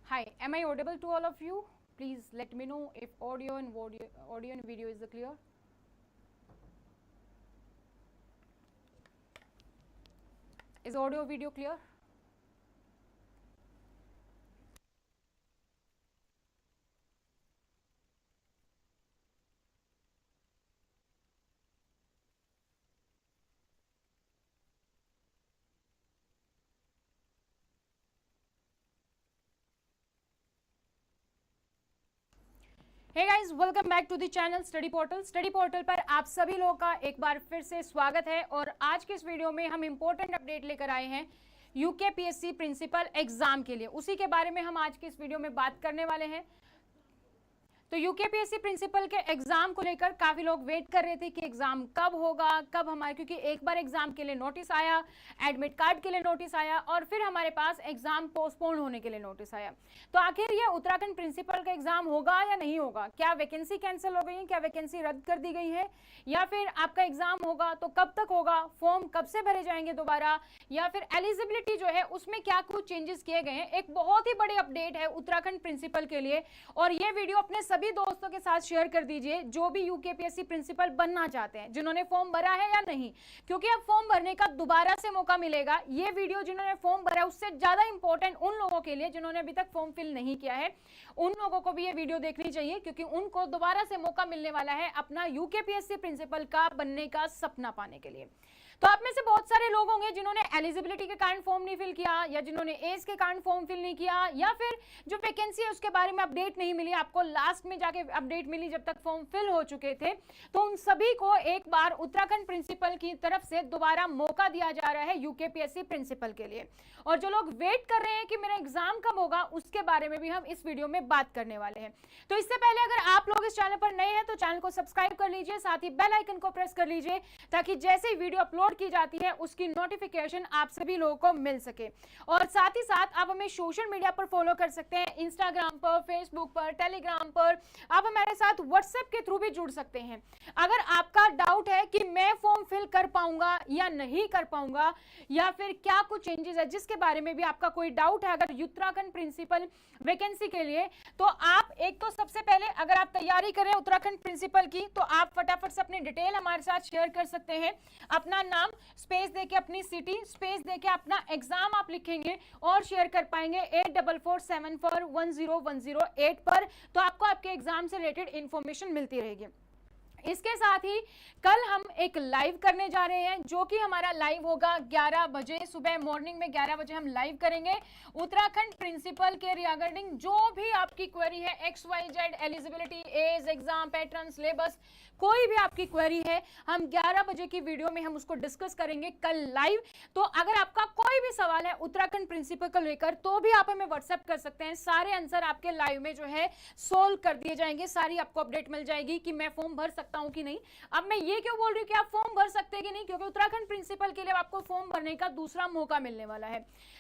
Hi, am I audible to all of you? Please let me know if audio and video is clear. Is audio video clear? Hey guys, welcome back to the channel study portal. Study portal पर आप सभी लोगों का एक बार फिर से स्वागत है और आज के इस वीडियो में हम इंपॉर्टेंट अपडेट लेकर आए हैं यूकेपीएससी प्रिंसिपल एग्जाम के लिए। उसी के बारे में हम आज के इस वीडियो में बात करने वाले हैं। तो यूकेपीएससी प्रिंसिपल के एग्जाम को लेकर काफी लोग वेट कर रहे थे कि एग्जाम कब होगा, कब हमारे, क्योंकि एक बार एग्जाम के लिए नोटिस आया, एडमिट कार्ड के लिए नोटिस आया और फिर हमारे पास एग्जाम पोस्टपोन होने के लिए नोटिस आया। तो आखिर ये उत्तराखंड प्रिंसिपल का एग्जाम होगा या नहीं होगा? क्या वैकेंसी कैंसिल हो गई है, क्या वैकेंसी रद्द कर दी गई है, या फिर आपका एग्जाम होगा तो कब तक होगा, फॉर्म कब से भरे जाएंगे दोबारा, या फिर एलिजिबिलिटी जो है उसमें क्या कुछ चेंजेस किए गए हैं। एक बहुत ही बड़ी अपडेट है उत्तराखंड प्रिंसिपल के लिए और ये वीडियो अपने सभी दोस्तों के साथ शेयर कर दीजिए जो भी यूकेपीएससी प्रिंसिपल बनना चाहते हैं, जिन्होंने फॉर्म भरा है या नहीं, क्योंकि अब फॉर्म भरने का दोबारा से मौका मिलेगा। ये वीडियो जिन्होंने फॉर्म भरा उससे ज्यादा इंपॉर्टेंट उन लोगों के लिए जिन्होंने अभी तक फॉर्म फिल नहीं किया है, उन लोगों को भी ये वीडियो देखनी चाहिए क्योंकि उनको दोबारा से मौका मिलने वाला है अपना यूकेपीएससी प्रिंसिपल का बनने का सपना पाने के लिए। तो आप में से बहुत सारे लोग होंगे जिन्होंने एलिजिबिलिटी के कारण फॉर्म नहीं फिल किया, या जिन्होंने एज के कारण फॉर्म फिल नहीं किया, या फिर जो वैकेंसी है उसके बारे में अपडेट नहीं मिली, आपको लास्ट में जाके अपडेट मिली जब तक फॉर्म फिल हो चुके थे। तो उन सभी को एक बार उत्तराखंड प्रिंसिपल की तरफ से दोबारा मौका दिया जा रहा है यूकेपीएससी प्रिंसिपल के लिए। और जो लोग वेट कर रहे हैं कि मेरा एग्जाम कब होगा, उसके बारे में भी हम इस वीडियो में बात करने वाले हैं। तो इससे पहले अगर आप लोग इस चैनल पर नए हैं तो चैनल को सब्सक्राइब कर लीजिए, साथ ही बेल आइकन को प्रेस कर लीजिए ताकि जैसे ही वीडियो अपलोड की जाती है उसकी नोटिफिकेशन आप सभी लोगों को मिल सके। और साथ ही साथ आप हमें सोशल मीडिया पर फॉलो कर सकते हैं, इंस्टाग्राम पर, फेसबुक पर, टेलीग्राम पर। आप हमारे साथ व्हाट्सएप के थ्रू भी जुड़ सकते हैं। अगर आपका डाउट है कि मैं फॉर्म फिल कर पाऊंगा या नहीं कर पाऊंगा, या फिर क्या कुछ चेंजेस है, जिसके बारे में भी आपका कोई डाउट है अगर उत्तराखंड प्रिंसिपल वैकेंसी के लिए, तो आप एक तो सबसे पहले अगर आप तैयारी कर रहे हैं उत्तराखंड प्रिंसिपल की तो आप फटाफट से अपनी डिटेल हमारे साथ शेयर कर सकते हैं। अपना नाम स्पेस देके, अपनी सिटी स्पेस देके, अपना एग्जाम आप लिखेंगे और शेयर कर पाएंगे 8447410108 पर। तो आपको आपके एग्जाम से रिलेटेड इंफॉर्मेशन मिलती रहेगी। इसके साथ ही कल हम एक लाइव करने जा रहे हैं जो कि हमारा लाइव होगा 11 बजे, सुबह मॉर्निंग में 11 बजे हम लाइव करेंगे उत्तराखंड प्रिंसिपल के रिगार्डिंग जो भी आपकी क्वेरी है, XYZ, eligibility, age, exam pattern, syllabus, कोई भी आपकी क्वेरी है, हम 11 बजे की वीडियो में हम उसको डिस्कस करेंगे कल लाइव। तो अगर आपका कोई भी सवाल है उत्तराखंड प्रिंसिपल को लेकर तो भी आप हमें व्हाट्सएप कर सकते हैं, सारे आंसर आपके लाइव में जो है सोल्व कर दिए जाएंगे, सारी आपको अपडेट मिल जाएगी कि मैं फॉर्म भर सकता हूं कि नहीं। अब मैं ये क्यों बोल रही हूं कि आप फॉर्म भर सकते हैं कि नहीं, क्योंकि उत्तराखंड प्रिंसिपल के लिए आपको फॉर्म भरने का दूसरा मौका मिलने वाला है।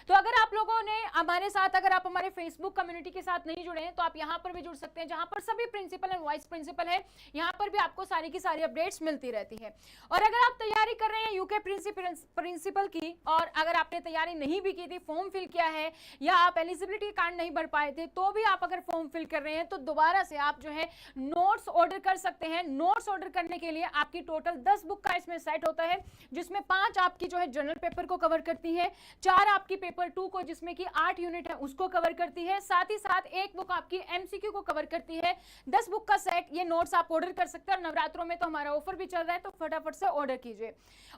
तो अगर आप लोगों ने हमारे साथ, अगर आप हमारे फेसबुक कम्युनिटी के साथ नहीं जुड़े हैं तो आप यहां पर भी जुड़ सकते हैं, जहां पर सभी प्रिंसिपल एंड वाइस प्रिंसिपल है, यहां पर भी आपको सारी की सारी अपडेट्स मिलती रहती है। और अगर आप तैयारी कर रहे हैं यूके प्रिंसिपल की और अगर आपने तैयारी नहीं भी की थी, फॉर्म फिल किया है या आप एलिजिबिलिटी कार्ड नहीं भर पाए थे, तो भी आप अगर फॉर्म फिल कर रहे हैं तो दोबारा से आप जो है नोट्स ऑर्डर कर सकते हैं। नोट्स ऑर्डर करने के लिए आपकी टोटल 10 बुक का इसमें सेट होता है, जिसमें 5 आपकी जो है जनरल पेपर को कवर करती है, 4 आपकी पेपर 2 को जिसमें कि 8 यूनिट है उसको कवर करती है, साथ ही साथ 1 बुक आपकी एमसीक्यू को कवर करती है। 10 बुक का सेट ये नोट्स आप ऑर्डर कर सकते हैं और नवरात्रों में तो हमारा ऑफर भी चल रहा है, तो फटाफट से ऑर्डर कीजिए।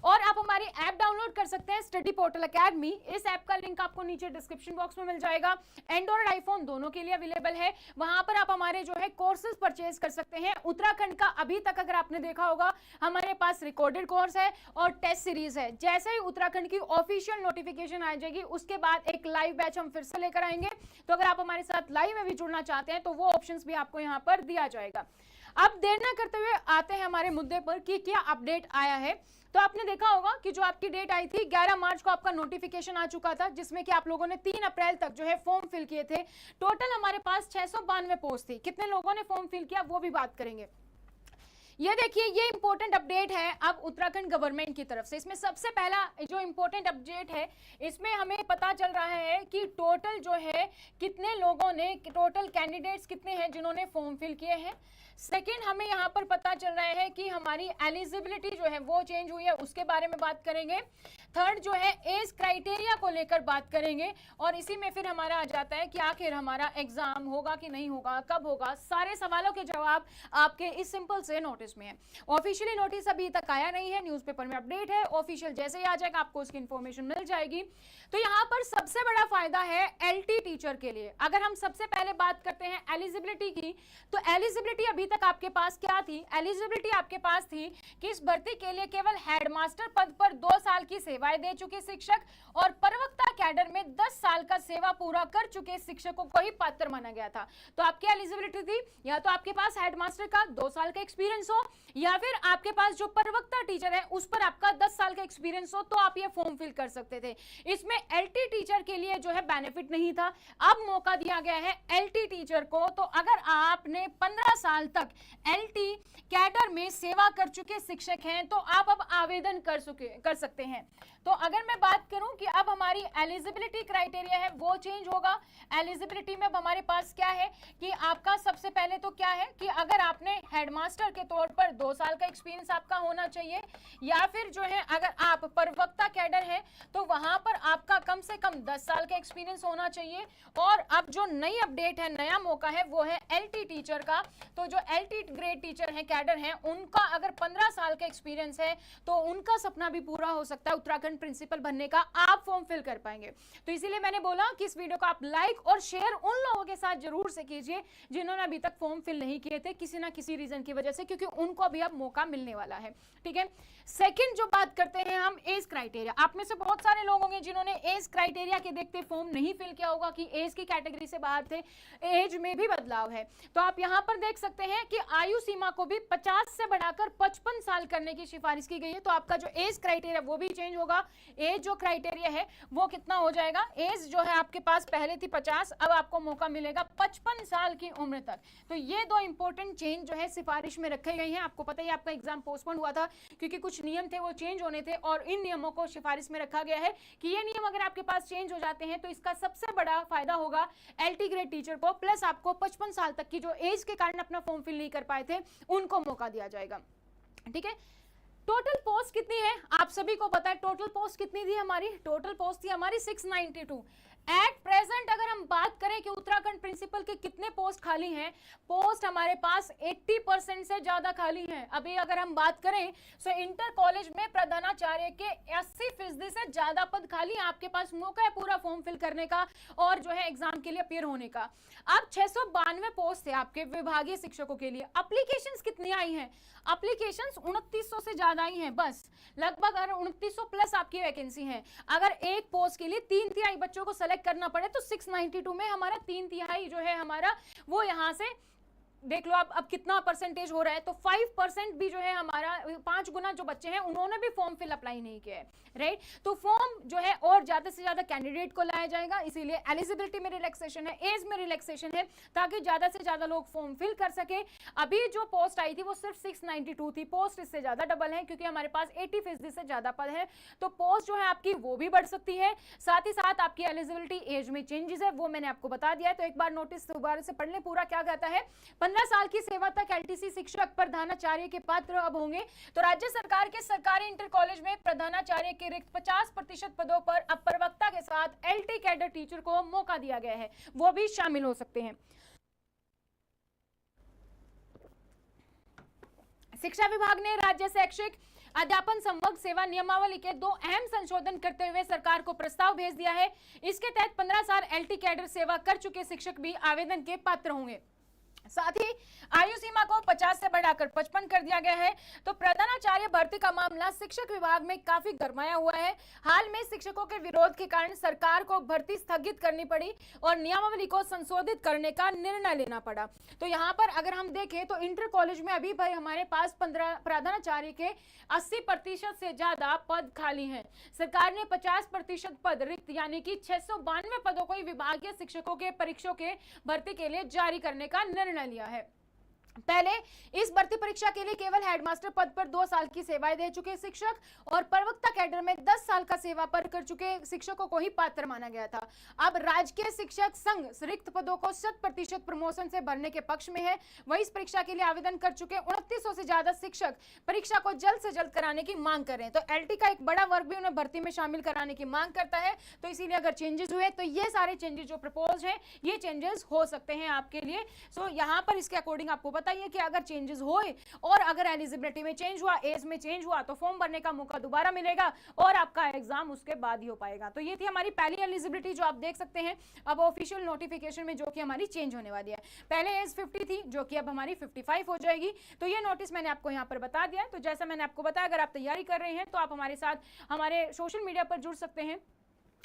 और आप हमारी ऐप डाउनलोड कर सकते हैं, स्टडी पोर्टल एकेडमी। इस ऐप का लिंक आपको नीचे डिस्क्रिप्शन बॉक्स में मिल जाएगा। एंड्रॉइड आईफोन दोनों के लिए अवेलेबल है। वहां पर आप हमारे जो है कोर्सेज परचेज कर सकते हैं। उत्तराखंड का अभी तक अगर आपने देखा होगा हमारे पास रिकॉर्डेड कोर्स है और टेस्ट सीरीज है। जैसे ही उत्तराखंड की ऑफिशियल नोटिफिकेशन आ जाएगी उसके बाद एक लाइव बैच हम फिर से लेकर आएंगे। तो अगर आप हमारे साथ लाइव में भी जुड़ना चाहते हैं तो वो ऑप्शंस भी आपको यहाँ पर दिया जाएगा। अब देर ना करते हुए आते हैं हमारे मुद्दे पर कि क्या अपडेट आया है। तो आपने देखा होगा कि जो आपकी डेट आई थी 11 मार्च को आपका नोटिफिकेशन आ चुका था, जिसमें कि आप लोगों ने 3 अप्रैल तक जो है फॉर्म फिल किए थे। टोटल हमारे पास 692 पोस्ट थी। कितने लोगों ने फॉर्म फिल किया वो भी बात करेंगे। ये देखिए, ये इंपॉर्टेंट अपडेट है अब उत्तराखंड गवर्नमेंट की तरफ से। इसमें सबसे पहला जो इंपॉर्टेंट अपडेट है, इसमें हमें पता चल रहा है कि टोटल जो है कितने लोगों ने, टोटल कैंडिडेट्स कितने हैं जिन्होंने फॉर्म फिल किए हैं। सेकंड, हमें यहाँ पर पता चल रहा है कि हमारी एलिजिबिलिटी जो है वो चेंज हुई है, उसके बारे में बात करेंगे। थर्ड जो है एज क्राइटेरिया को लेकर बात करेंगे, और इसी में फिर हमारा आ जाता है कि आखिर हमारा एग्जाम होगा कि नहीं होगा, कब होगा। सारे सवालों के जवाब आपके इस सिंपल से नोटिस में है। ऑफिशियली नोटिस अभी तक आया नहीं है, न्यूज़पेपर में अपडेट है। ऑफिशियल जैसे ही आ जाएगा आपको उसकी इन्फॉर्मेशन मिल जाएगी। तो यहाँ पर सबसे बड़ा फायदा है एलटी टीचर के लिए। अगर हम सबसे पहले बात करते हैं एलिजिबिलिटी की, तो एलिजिबिलिटी अभी तक आपके पास क्या थी? एलिजिबिलिटी आपके पास थी कि इस भर्ती के लिए केवल हेडमास्टर पद पर 2 साल की सेवाएं दे चुके शिक्षक और प्रवक्ता कैडर में 10 साल का सेवा पूरा कर चुके शिक्षकों को ही पात्र माना गया था। तो आपकी एलिजिबिलिटी थी या तो आपके पास हेडमास्टर का 2 साल का एक्सपीरियंस हो, या फिर आपके पास जो प्रवक्ता टीचर है उस पर आपका 10 साल का एक्सपीरियंस हो, तो आप ये फॉर्म फिल कर सकते थे। इसमें एलटी टीचर के लिए जो है बेनिफिट नहीं था, अब मौका दिया गया है एलटी टीचर को। तो अगर आपने 15 साल तक एलटी कैडर में सेवा कर चुके शिक्षक हैं तो आप अब आवेदन कर सकते हैं। तो अगर मैं बात करूं कि अब हमारी एलिजिबिलिटी क्राइटेरिया है वो चेंज होगा। एलिजिबिलिटी में अब हमारे पास क्या है कि आपका सबसे पहले तो क्या है कि अगर आपने हेडमास्टर के तौर पर 2 साल का एक्सपीरियंस आपका होना चाहिए, या फिर जो है अगर आप प्रवक्ता कैडर है तो वहां पर आपका कम से कम 10 साल का एक्सपीरियंस होना चाहिए। और अब जो नई अपडेट है, नया मौका है, वो है एलटी टीचर का। तो जो एलटी ग्रेड टीचर है, कैडर है, उनका अगर 15 साल का एक्सपीरियंस है तो उनका सपना भी पूरा हो सकता है उत्तराखंड प्रिंसिपल बनने का, आप फॉर्म फिल कर पाएंगे। तो इसीलिए मैंने बोला कि इस वीडियो को आप लाइक और शेयर उन लोगों के साथ जरूर से कीजिए जिन्होंने अभी तक फॉर्म फिल नहीं किए थे किसी ना किसी रीजन की वजह से, क्योंकि उनको अभी अब मौका मिलने वाला है। ठीक है। सेकंड जो बात करते हैं हम एज क्राइटेरिया। आप में से बहुत सारे लोग होंगे जिन्होंने एज क्राइटेरिया के देखते फॉर्म नहीं फिल किया होगा कि एज की कैटेगरी से बाहर थे, एज में भी बदलाव है। तो आप यहां पर देख सकते हैं कि आयु सीमा को भी 50 से बढ़ाकर 55 साल करने की सिफारिश की गई है। तो आपका जो एज क्राइटेरिया वो भी चेंज होगा। एज जो क्राइटेरिया है वो कितना हो जाएगा? एज जो है आपके पास पहले थी 50, अब आपको मौका मिलेगा 55 साल की उम्र तक। तो ये 2 इंपॉर्टेंट चेंज जो है सिफारिश में रखे गए हैं। आपको पता ही आपका एग्जाम पोस्टपोन हुआ था क्योंकि कुछ नियम थे वो चेंज होने थे, और इन नियमों को सिफारिश में रखा गया है कि ये नियम अगर आपके पास चेंज हो जाते हैं तो इसका सबसे बड़ा फायदा होगा एलटी ग्रेड टीचर को, प्लस आपको 55 साल तक की जो एज के कारण अपना फॉर्म फिल नहीं कर पाए थे उनको मौका दिया जाएगा। ठीक है। टोटल पोस्ट कितनी है आप सभी को पता है। टोटल पोस्ट कितनी थी हमारी? टोटल पोस्ट थी हमारी 692। एट प्रेजेंट अगर हम बात करें कि उत्तराखंड प्रिंसिपल के कितने पोस्ट खाली हैं, पोस्ट हमारे पास 80% से ज्यादा खाली हैं। अभी अगर हम बात करें तो इंटर कॉलेज में प्रधानाचार्य के 80% से ज्यादा पद खाली हैं। आपके पास मौका है पूरा फॉर्म फिल करने का और जो है एग्जाम के लिए अपीयर होने का। अब 692 पोस्ट है आपके विभागीय शिक्षकों के लिए। एप्लीकेशंस कितनी आई हैं? एप्लीकेशंस 2900 से ज्यादा आई हैं, बस लगभग 2900 प्लस आपकी वैकेंसी है। अगर एक पोस्ट के लिए 3/3 बच्चों को सेलेक्ट करना पड़े तो 692 में हमारा 3/3 जो है हमारा वो यहां से देख लो अब कितना परसेंटेज हो रहा है। तो 5% भी जो है हमारा 5 गुना जो बच्चे हैं उन्होंने भी फॉर्म फिल अप्लाई नहीं किया है, राइट। तो फॉर्म जो है और ज्यादा से ज्यादा कैंडिडेट को लाया जाएगा, इसीलिए एलिजिबिलिटी में रिलैक्सेशन है, एज में रिलैक्सेशन है, ताकि ज्यादा से ज्यादा लोग फॉर्म फिल कर सके। अभी जो पोस्ट आई थी वो सिर्फ 692 थी, पोस्ट इससे ज्यादा डबल है क्योंकि हमारे पास 80% से ज्यादा पद है। तो पोस्ट जो है आपकी वो भी बढ़ सकती है। साथ ही साथ आपकी एलिजिबिलिटी एज में चेंजेस है वो मैंने आपको बता दिया है। तो एक बार नोटिस दोबारा से पढ़ लें पूरा क्या कहता है। 15 साल की सेवा तक एलटीसी शिक्षक प्रधानाचार्य के पात्र अब होंगे। तो राज्य सरकार के सरकारी इंटर कॉलेज में प्रधानाचार्य के रिक्त 50% पदों पर अब प्रवक्ता के साथ एलटी कैडर टीचर को मौका दिया गया है, वो भी शामिल हो सकते हैं। शिक्षा विभाग ने राज्य शैक्षिक अध्यापन संवर्ग सेवा नियमावली के 2 अहम संशोधन करते हुए सरकार को प्रस्ताव भेज दिया है। इसके तहत 15 साल एलटी कैडर सेवा कर चुके शिक्षक भी आवेदन के पात्र होंगे। साथ ही आयु सीमा को 50 से बढ़ाकर 55 कर दिया गया है। तो प्रधानाचार्य भर्ती का मामला शिक्षक विभाग में काफी गरमाया हुआ है। हाल में शिक्षकों के विरोध के कारण सरकार को भर्ती स्थगित करनी पड़ी और नियमावली को संशोधित करने का निर्णय लेना पड़ा। तो यहाँ पर अगर हम देखें तो इंटर कॉलेज में अभी भाई हमारे पास 15 प्रधानाचार्य के 80% से ज्यादा पद खाली हैं। सरकार ने 50% पद रिक्त यानी कि 692 पदों को विभागीय शिक्षकों के परीक्षों के भर्ती के लिए जारी करने का निर्णय लिया है। पहले इस भर्ती परीक्षा के लिए केवल हेडमास्टर पद पर 2 साल की सेवाएं दे चुके शिक्षक और प्रवक्ता कैडर में 10 साल का सेवा पर कर चुके शिक्षकों को ही पात्र माना गया था। अब राजकीय शिक्षक संघ रिक्त पदों को 100% प्रमोशन से भरने के पक्ष में है। वही इस परीक्षा के लिए आवेदन कर चुके 2900 से ज्यादा शिक्षक परीक्षा को जल्द से जल्द कराने की मांग कर रहे हैं। तो एलटी का एक बड़ा वर्ग भी उन्हें भर्ती में शामिल कराने की मांग करता है। तो इसीलिए अगर चेंजेस हुए तो ये सारे चेंजेस जो प्रपोज हैं ये चेंजेस हो सकते हैं आपके लिए। सो यहाँ पर इसके अकॉर्डिंग आपको बताइए कि अगर चेंजेस होए और अगर एलिजिबिलिटी में चेंज हुआ, एज में चेंज हुआ, तो फॉर्म भरने का मौका दोबारा मिलेगा और आपका एग्जाम उसके बाद ही हो पाएगा। तो ये थी हमारी पहली एलिजिबिलिटी जो आप देख सकते हैं अब ऑफिशियल नोटिफिकेशन में, जो कि हमारी चेंज होने वाली है। पहले एज 50 थी जो कि अब हमारी 55 हो जाएगी। तो ये नोटिस मैंने आपको यहाँ पर बता दिया। तो जैसा मैंने आपको बताया, अगर आप तैयारी कर रहे हैं तो आप हमारे साथ हमारे सोशल मीडिया पर जुड़ सकते हैं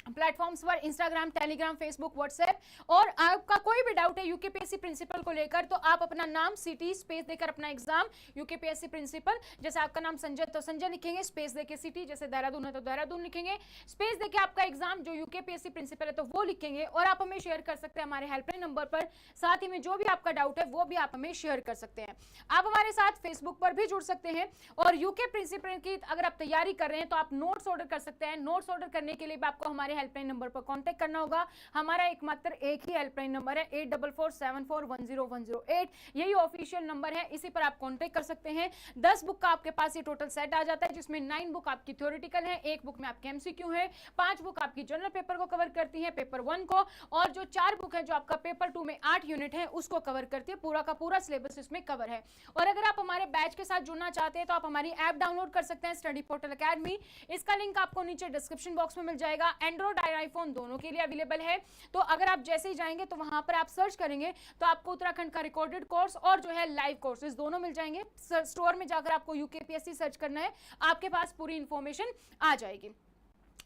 प्लेटफॉर्म्स पर, इंस्टाग्राम, टेलीग्राम, फेसबुक, व्हाट्सएप। और आपका कोई भी डाउट है यूकेपीएससी प्रिंसिपल को लेकर तो आप अपना नाम, सिटी, स्पेस देकर अपना एग्जाम यूकेपीएससी प्रिंसिपल, जैसे आपका नाम संजय तो संजय लिखेंगे, स्पेस देके सिटी, जैसे देहरादून है तो देहरादून लिखेंगे, स्पेस देके आपका एग्जाम जो यूकेपीएससी प्रिंसिपल है तो वो लिखेंगे और आप हमें शेयर कर सकते हैं हमारे हेल्पलाइन नंबर पर। साथ ही में जो भी आपका डाउट है वो भी आप हमें शेयर कर सकते हैं। आप हमारे साथ फेसबुक पर भी जुड़ सकते हैं और यूके प्रिंसिपल की अगर आप तैयारी कर रहे हैं तो आप नोट्स ऑर्डर कर सकते हैं। नोट्स ऑर्डर करने के लिए भी आपको हमारे हेल्पलाइन नंबर पर कांटेक्ट करना होगा। हमारा एकमात्र एक ही हेल्पलाइन नंबर है 8447410108, यही ऑफिशियल नंबर है, इसी पर आप कांटेक्ट कर सकते हैं। 10 बुक का आपके पास ये टोटल सेट आ जाता है, जिसमें 9 बुक आपकी थ्योरेटिकल है, 1 बुक में आपके एमसीक्यू है, 5 बुक आपकी जनरल पेपर को कवर करती है, पेपर 1 को, और जो 4 बुक है जो आपका पेपर 2 में 8 यूनिट है उसको कवर करती है। पूरा का पूरा सिलेबस इसमें कवर है। और अगर आप हमारे बैच के साथ जुड़ना चाहते हैं तो आप हमारी ऐप डाउनलोड कर सकते हैं, स्टडी पोर्टल अकेडमी। इसका लिंक आपको नीचे डिस्क्रिप्शन बॉक्स में मिल जाएगा। एंड्रॉइड और आईफोन दोनों के लिए अवेलेबल है। तो अगर आप जैसे ही जाएंगे तो वहां पर आप सर्च करेंगे तो आपको उत्तराखंड का रिकॉर्डेड कोर्स और जो है लाइव कोर्सेज दोनों मिल जाएंगे। स्टोर में जाकर आपको यूकेपीएससी सर्च करना है, आपके पास पूरी इंफॉर्मेशन आ जाएगी।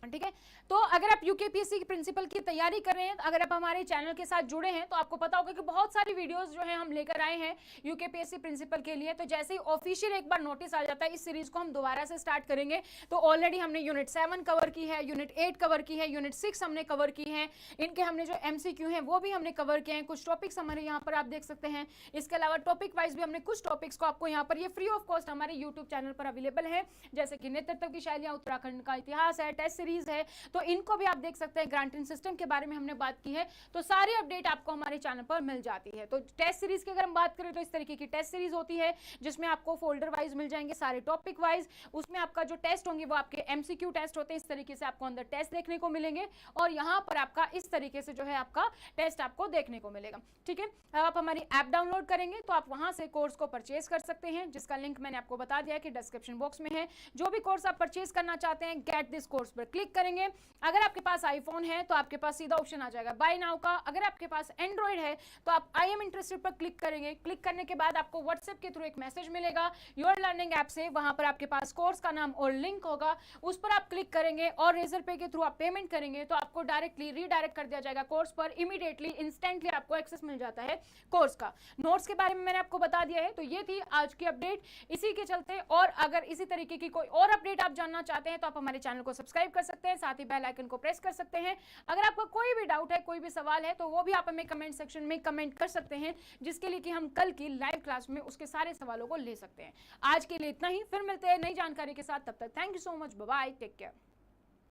ठीक है, तो अगर आप यूकेपीएससी की प्रिंसिपल की तैयारी कर रहे हैं, अगर आप हमारे चैनल के साथ जुड़े हैं तो आपको पता होगा कि बहुत सारी वीडियोस जो है हम लेकर आए हैं यूकेपीएससी प्रिंसिपल के लिए। तो जैसे ही ऑफिशियल एक बार नोटिस आ जाता है, इस सीरीज को हम दोबारा से स्टार्ट करेंगे। तो ऑलरेडी हमने यूनिट 7 कवर की है, यूनिट 8 कवर की है, यूनिट 6 हमने कवर की है, इनके हमने जो एमसीक्यू हैं वो भी हमने कवर किए हैं। कुछ टॉपिक्स हमारे यहाँ पर आप देख सकते हैं। इसके अलावा टॉपिक वाइज भी हमने कुछ टॉपिक्स को आपको यहाँ पर ये फ्री ऑफ कॉस्ट हमारे यूट्यूब चैनल पर अवेलेबल है, जैसे कि नेतृत्व की शैलियाँ, उत्तराखंड का इतिहास है, टेस्ट सीरीज है, तो इनको भी आप देख सकते हैं। ग्रांटिंग सिस्टम के बारे में हमने बात की है। तो सारी अपडेट आपको हमारे चैनल पर मिल जाती है। तो टेस्ट सीरीज की अगर हम बात करें तो इस तरीके की टेस्ट सीरीज होती है जिसमें आपको फोल्डर वाइज मिल जाएंगे सारे टॉपिक वाइज। उसमें आपका जो टेस्ट होंगे वो आपके एमसीक्यू टेस्ट होते हैं। इस तरीके से आपको अंदर टेस्ट देखने को मिलेंगे और यहाँ पर आपका इस तरीके से जो है आपका टेस्ट आपको देखने को मिलेगा। ठीक है, अब आप हमारी ऐप डाउनलोड करेंगे तो आप वहां से कोर्स को परचेज कर सकते हैं, जिसका लिंक मैंने आपको बता दिया कि डिस्क्रिप्शन बॉक्स में है। जो भी कोर्स आप परचेज करना चाहते हैं, गेट दिस कोर्स पर क्लिक करेंगे। अगर आपके पास आईफोन है तो आपके पास सीधा ऑप्शन आ जाएगा बाय नाउ का। अगर आपके पास एंड्रॉइड है तो आप आई एम इंटरेस्टेड पर क्लिक करेंगे। क्लिक करने के बाद आपको व्हाट्सएप के थ्रू एक मैसेज मिलेगा योर लर्निंग ऐप से। वहां पर आपके पास कोर्स का नाम और लिंक होगा, उस पर आप क्लिक करेंगे और रेजर पे के थ्रू आप पेमेंट करेंगे तो आपको डायरेक्टली रीडायरेक्ट कर दिया जाएगा कोर्स पर। इमीडिएटली इंस्टेंटली आपको एक्सेस मिल जाता है कोर्स का। नोट्स के बारे में मैंने आपको बता दिया है। तो ये थी आज की अपडेट इसी के चलते। और अगर इसी तरीके की कोई और अपडेट आप जानना चाहते हैं तो आप हमारे चैनल को सब्सक्राइब कर सकते हैं, साथ ही बेल आइकन को प्रेस कर सकते हैं। अगर आपका कोई भी डाउट है, कोई भी सवाल है तो वो भी आप हमें कमेंट सेक्शन में कमेंट कर सकते हैं, जिसके लिए कि हम कल की लाइव क्लास में उसके सारे सवालों को ले सकते हैं। आज के लिए इतना ही, फिर मिलते हैं नई जानकारी के साथ। तब तक thank you so much, bye bye, take care.